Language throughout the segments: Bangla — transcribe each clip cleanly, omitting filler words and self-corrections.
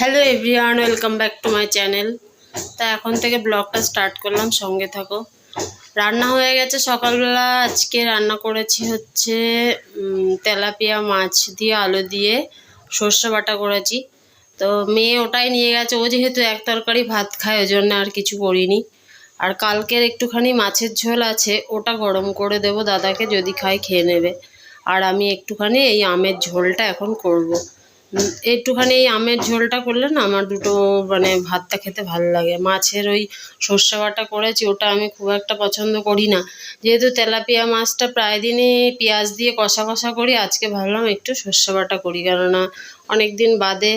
Hello everyone, welcome back to my channel. তা এখন থেকে ব্লগটা স্টার্ট করলাম, সঙ্গে থাকো। রান্না হয়ে গেছে সকালবেলা। আজকে রান্না করেছি হচ্ছে তেলাপিয়া মাছ দিয়ে আলু দিয়ে সর্ষে বাটা করেছি। তো মেয়ে ওটাই নিয়ে গেছে, ও যেহেতু এক তরকারি ভাত খায় ওই জন্য আর কিছু করিনি। আর কালকের একটুখানি মাছের ঝোল আছে, ওটা গরম করে দেব দাদাকে, যদি খায় খেয়ে নেবে। আর আমি একটুখানি এই আমের ঝোলটা এখন করব। একটুখানি এই আমের ঝোলটা করলে না আমার দুটো ভাতটা খেতে ভালো লাগে। মাছের ওই সর্ষে বাটা করেছি, ওটা আমি খুব একটা পছন্দ করি না। যেহেতু তেলাপিয়া মাছটা প্রায় দিনই পেঁয়াজ দিয়ে কষা কষা করি, আজকে ভাবলাম একটু সর্ষে বাটা করি, কেননা অনেক দিন বাদে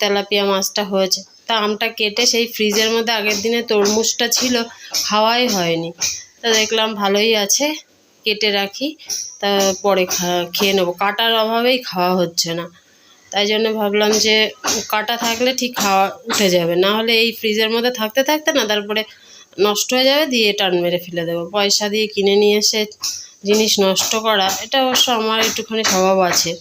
তেলাপিয়া মাছটা হয়েছে। তা আমটা কেটে সেই ফ্রিজের মধ্যে আগের দিনে তরমুজটা ছিল, খাওয়াই হয়নি। তা দেখলাম ভালোই আছে, কেটে রাখি, তা পরে খেয়ে নেবো। কাটার অভাবেই খাওয়া হচ্ছে না, তাই জন্য ভাবলাম যে কাটা থাকলে ঠিক খাওয়া উঠে যাবে, না হলে এই ফ্রিজের মধ্যে থাকতে থাকতে না তারপরে নষ্ট হয়ে যাবে, দিয়ে টান মেরে ফেলে দেবো। পয়সা দিয়ে কিনে নিয়ে এসে জিনিস নষ্ট করা, এটা অবশ্য আমার একটুখানি স্বভাব আছে।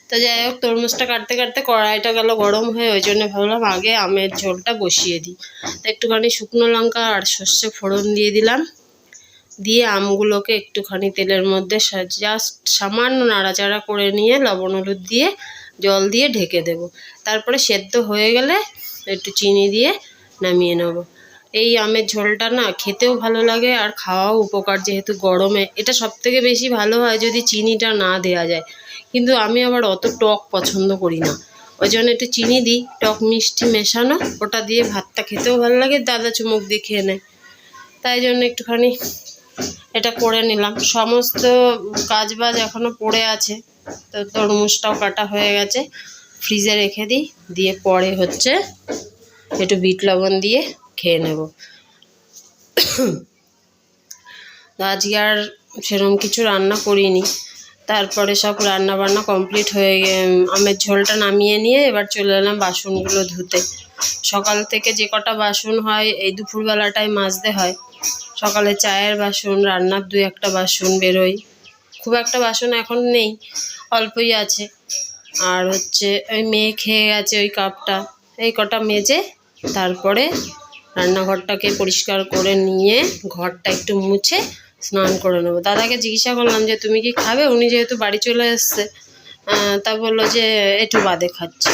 তো যাই হোক, তরমুজটা কাটতে কাটতে কড়াইটা গেল গরম হয়ে, ওই জন্য ভাবলাম আগে আমের ঝোলটা বসিয়ে দিই। তো একটুখানি শুকনো লঙ্কা আর সর্ষে ফোড়ন দিয়ে দিলাম, দিয়ে আমগুলোকে একটুখানি তেলের মধ্যে জাস্ট সামান্য নাড়াচাড়া করে নিয়ে লবণ হলুদ দিয়ে জল দিয়ে ঢেকে দেব। তারপরে সেদ্ধ হয়ে গেলে একটু চিনি দিয়ে নামিয়ে নেব। এই আমের ঝোলটা না খেতেও ভালো লাগে আর খাওয়াও উপকার, যেহেতু গরমে এটা সবথেকে বেশি ভালো হয় যদি চিনিটা না দেওয়া যায়। কিন্তু আমি আবার অত টক পছন্দ করি না, ওই জন্য একটু চিনি দিই, টক মিষ্টি মেশানো, ওটা দিয়ে ভাতটা খেতেও ভালো লাগে, দাদা চুমুক দিয়ে খেয়ে নেয়। তাই জন্য একটুখানি এটা করে নিলাম। সমস্ত কাজবাজ এখনও পড়ে আছে। তো তরমুজটাও কাটা হয়ে গেছে, ফ্রিজে রেখে দিই, দিয়ে পরে হচ্ছে একটু বিট লবণ দিয়ে খেয়ে নেব। আজকে আর সেরকম কিছু রান্না করিনি। তারপরে সব রান্না বান্না কমপ্লিট হয়ে আমের ঝোলটা নামিয়ে নিয়ে এবার চলে এলাম বাসনগুলো ধুতে। সকাল থেকে যে কটা বাসন হয় এই দুপুরবেলাটায় মাজতে হয়। সকালে চায়ের বাসন, রান্নার দু একটা বাসন বেরোয়, খুব একটা বাসন এখন নেই, অল্পই আছে। আর হচ্ছে ওই মেয়ে খেয়ে গেছে ওই কাপটা, এই কটা মেজে তারপরে রান্নাঘরটাকে পরিষ্কার করে নিয়ে ঘরটা একটু মুছে স্নান করে নেবো। দাদাকে জিজ্ঞাসা করলাম যে তুমি কি খাবে, উনি যেহেতু বাড়ি চলে এসছে, তা বললো যে একটু বাদে খাচ্ছি।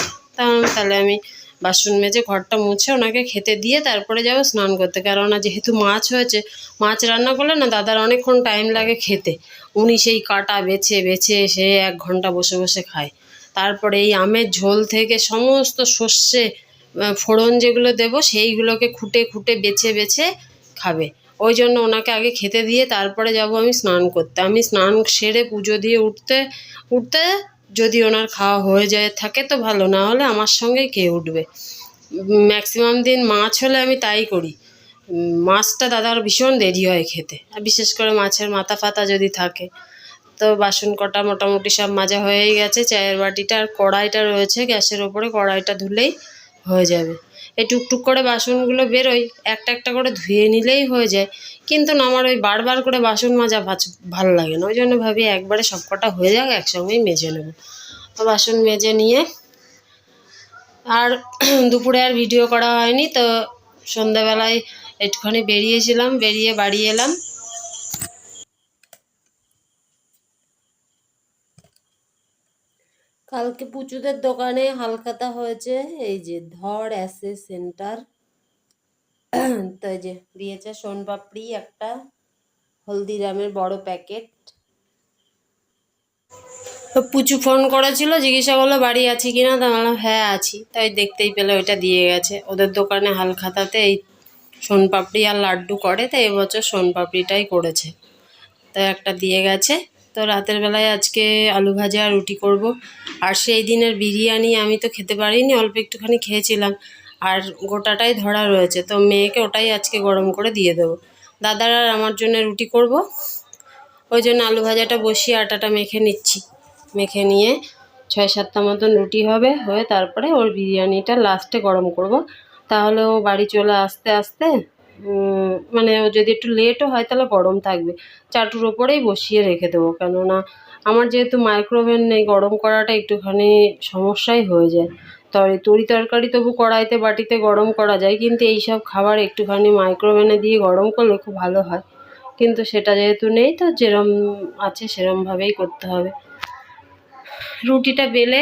তাহলে আমি বাসন মেজে ঘরটা মুছে ওনাকে খেতে দিয়ে তারপরে যাবো স্নান করতে, কেননা যেহেতু মাছ হয়েছে, মাছ রান্না করলে না দাদার অনেকক্ষণ টাইম লাগে খেতে। উনি সেই কাটা বেছে বেছে সে 1 ঘন্টা বসে বসে খায়। তারপরে এই আমের ঝোল থেকে সমস্ত সর্ষে ফোড়ন যেগুলো দেবো সেইগুলোকে খুঁটে খুঁটে বেছে বেছে খাবে। ওই জন্য ওনাকে আগে খেতে দিয়ে তারপরে যাব আমি স্নান করতে। আমি স্নান সেরে পুজো দিয়ে উঠতে উঠতে যদি ওনার খাওয়া হয়ে যায় থাকে তো ভালো, না হলে আমার সঙ্গেই খেয়ে উঠবে। ম্যাক্সিমাম দিন মাছ হলে আমি তাই করি। মাছটা দাদার ভীষণ দেরি হয় খেতে, আর বিশেষ করে মাছের মাথা ফাতা যদি থাকে। তো বাসন কটা মোটামুটি সব মাজা হয়েই গেছে। চায়ের বাটিটা আর কড়াইটা রয়েছে গ্যাসের ওপরে, কড়াইটা ধুলেই হয়ে যাবে। এই টুকটুক করে বাসনগুলো বেরোয়, একটা একটা করে ধুয়ে নিলেই হয়ে যায়। কিন্তু না, আমার ওই বারবার করে বাসন মাজা ভালো লাগে না, ওই জন্য ভাবি একবারে সব কটা হয়ে যাক, একসঙ্গেই মেজে নেব। তো বাসন মেজে নিয়ে আর দুপুরে আর ভিডিও করা হয়নি। তো সন্ধ্যাবেলায় একটুখানি বেরিয়েছিলাম, বেরিয়ে বাড়ি এলাম। কালকে পুচুদের দোকানে হালখাতা হয়েছে, এই যে ধর অ্যাসে সেন্টার। তো এই যে দিয়েছে সোনপাপড়ি একটা, হলদিরামের বড় প্যাকেট। তো পুচু ফোন করেছিল, জিজ্ঞাসা করলো বাড়ি আছি কিনা, তা বললাম হ্যাঁ আছি। তাই দেখতেই পেলে ওইটা দিয়ে গেছে। ওদের দোকানে হালখাতাতে এই সোনপাপড়ি আর লাড্ডু করে, তো এবছর সোনপাপড়িটাই করেছে, তো একটা দিয়ে গেছে। তো রাতের বেলায় আজকে আলু ভাজা আর রুটি করব। আর সেই দিনের বিরিয়ানি আমি তো খেতে পারিনি, অল্প একটুখানি খেয়েছিলাম, আর গোটাটাই ধরা রয়েছে, তো মেয়েকে ওটাই আজকে গরম করে দিয়ে দেবো। দাদার আর আমার জন্য রুটি করব, ওই জন্য আলু ভাজাটা বসিয়ে আটাটা মেখে নিচ্ছি। মেখে নিয়ে 6-7টা মতন রুটি হবে, হয়ে তারপরে ওর বিরিয়ানিটা লাস্টে গরম করব। তাহলে ও বাড়ি চলে আসতে আসতে ও যদি একটু লেটও হয় তাহলে গরম থাকবে। চাটুর ওপরেই বসিয়ে রেখে দেবো, কেননা আমার যেহেতু মাইক্রোওভেন নেই, গরম করাটা একটুখানি সমস্যাই হয়ে যায়। তরি তরকারি তবু কড়াইতে বাটিতে গরম করা যায়, কিন্তু এইসব খাবার একটুখানি মাইক্রোওভেনে দিয়ে গরম করলে খুব ভালো হয়। কিন্তু সেটা যেহেতু নেই, তো যেরম আছে সেরমভাবেই করতে হবে। রুটিটা বেলে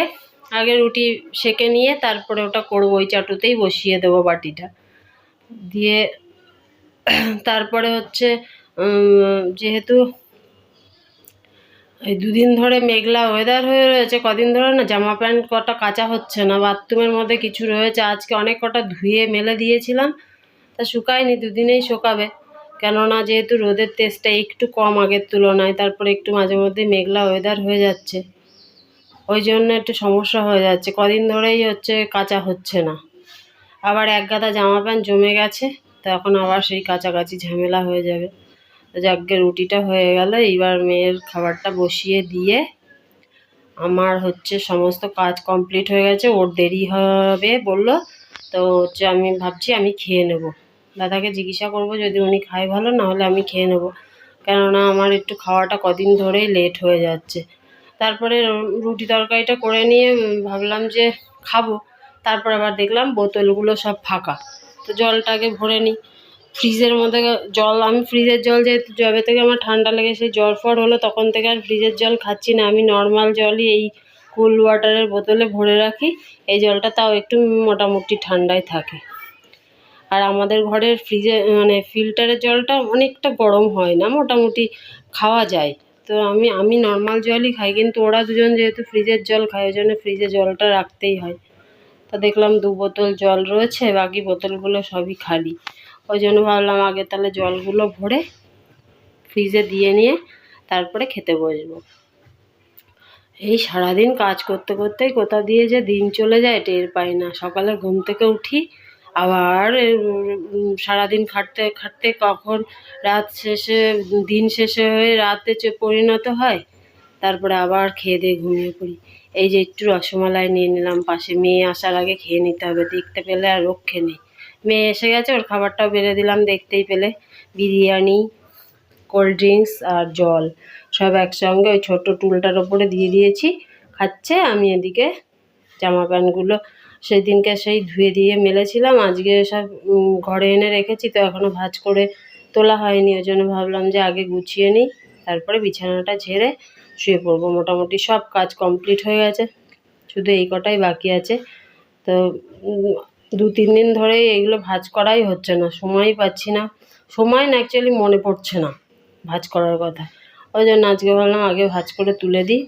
আগে রুটি সেঁকে নিয়ে তারপরে ওটা করবো, ওই চাটুতেই বসিয়ে দেবো বাটিটা দিয়ে। তারপরে হচ্ছে যেহেতু এই দুদিন ধরে মেঘলা ওয়েদার হয়ে রয়েছে, কদিন ধরে না জামা প্যান্ট কটা কাচা হচ্ছে না, বাথরুমের মধ্যে কিছু রয়েছে। আজকে অনেক কটা ধুয়ে মেলে দিয়েছিলাম, তা শুকায়নি, দুদিনেই শুকাবে। কেননা যেহেতু রোদের তেজটা একটু কম আগের তুলনায়, তারপরে একটু মাঝে মধ্যে মেঘলা ওয়েদার হয়ে যাচ্ছে, ওই জন্য একটু সমস্যা হয়ে যাচ্ছে। কদিন ধরেই হচ্ছে কাচা হচ্ছে না। আবার এক গাদা জামা প্যান্ট জমে গেছে, তো এখন আবার সেই কাচাকাচি ঝামেলা হয়ে যাবে। যাকে রুটিটা হয়ে গেল, এইবার মেয়ের খাবারটা বসিয়ে দিয়ে আমার হচ্ছে সমস্ত কাজ কমপ্লিট হয়ে গেছে। ওর দেরি হবে বলল, তো হচ্ছে আমি ভাবছি আমি খেয়ে নেব। দাদাকে জিজ্ঞাসা করব, যদি উনি খায় ভালো, না হলে আমি খেয়ে নেব, কেননা আমার একটু খাওয়াটা কদিন ধরেই লেট হয়ে যাচ্ছে। তারপরে রুটি তরকারিটা করে নিয়ে ভাবলাম যে খাবো, তারপর আবার দেখলাম বোতলগুলো সব ফাঁকা, তো জলটাকে ভরে নিই। ফ্রিজের মধ্যে জল, আমি ফ্রিজের জল যেহেতু যবে থেকে আমার ঠান্ডা লেগে সেই জ্বর ফর হলো, তখন থেকে আর ফ্রিজের জল খাচ্ছি না। আমি নর্মাল জলই এই কুল ওয়াটারের বোতলে ভরে রাখি। এই জলটা তাও একটু মোটামুটি ঠান্ডায় থাকে। আর আমাদের ঘরের ফ্রিজে মানে ফিল্টারের জলটা অনেকটা গরম হয় না, মোটামুটি খাওয়া যায়। তো আমি নর্মাল জলই খাই, কিন্তু ওরা দুজন যেহেতু ফ্রিজের জল খায়, ওই জন্য ফ্রিজে জলটা রাখতেই হয়। তা দেখলাম 2 বোতল জল রয়েছে, বাকি বোতলগুলো সবই খালি। ওই জন্য ভাবলাম আগে তাহলে জলগুলো ভরে ফ্রিজে দিয়ে নিয়ে তারপরে খেতে বসবো। এই সারাদিন কাজ করতে করতেই কোথা দিয়ে যে দিন চলে যায় টের পাই না। সকালে ঘুম থেকে উঠি, আবার সারাদিন খাটতে খাটতে কখন রাত শেষে, দিন শেষে হয়ে রাতে পরিণত হয়। তারপরে আবার খেয়ে দিয়ে ঘুমিয়ে পড়ি। এই যে একটু রসমালাই নিয়ে নিলাম পাশে, মেয়ে আসার আগে খেয়ে নিতে হবে, দেখতে পেলে আর রক্ষে নেই। মেয়ে এসে গেছে, ওর খাবারটাও বেড়ে দিলাম, দেখতেই পেলে। বিরিয়ানি, কোল্ড ড্রিঙ্কস আর জল সব একসঙ্গে ওই ছোট্ট টুলটার ওপরে দিয়ে দিয়েছি, খাচ্ছে। আমি এদিকে জামা প্যান্টগুলো সেদিনকে সেই ধুয়ে দিয়ে মেলেছিলাম, আজকে সব ঘরে এনে রেখেছি, তো এখনও ভাঁজ করে তোলা হয়নি। ওই জন্য ভাবলাম যে আগে গুছিয়ে নিই, তারপরে বিছানাটা ঝেড়ে শুয়ে পড়বো। মোটামুটি সব কাজ কমপ্লিট হয়ে গেছে, শুধু এই কটাই বাকি আছে। তো 2-3 দিন ধরে এগুলো ভাঁজ করাই হচ্ছে না, সময়ই পাচ্ছি না। সময় না, অ্যাকচুয়ালি মনে পড়ছে না ভাঁজ করার কথা। ওই জন্য আজকে ভাবলাম আগে ভাঁজ করে তুলে দিই,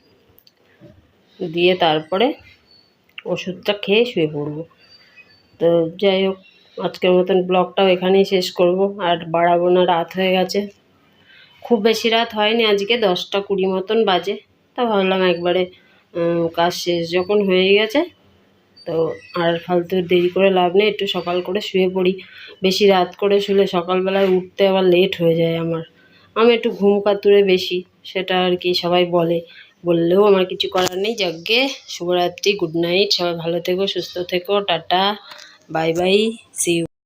দিয়ে তারপরে ওষুধটা খেয়ে শুয়ে পড়বো। তো যাই হোক, আজকের মতন ব্লগটাও এখানেই শেষ করব, আর বাড়াবো না, রাত হয়ে গেছে। খুব বেশি রাত হয়নি, আজকে 10টা 20 মতন বাজে। তা ভাবলাম একবারে কাজ শেষ যখন হয়ে গেছে, তো আর ফালতু দেরি করে লাভ নেই, একটু সকাল করে শুয়ে পড়ি। বেশি রাত করে শুলে সকালবেলায় উঠতে আবার লেট হয়ে যায় আমার। আমি একটু ঘুম কাতুরে বেশি, সেটা আর কি সবাই বলে, বললেও আমার কিছু করার নেই। যাকগে, শুভরাত্রি, গুড নাইট, সবাই ভালো থেকো, সুস্থ থেকো, tata, bye bye, see you.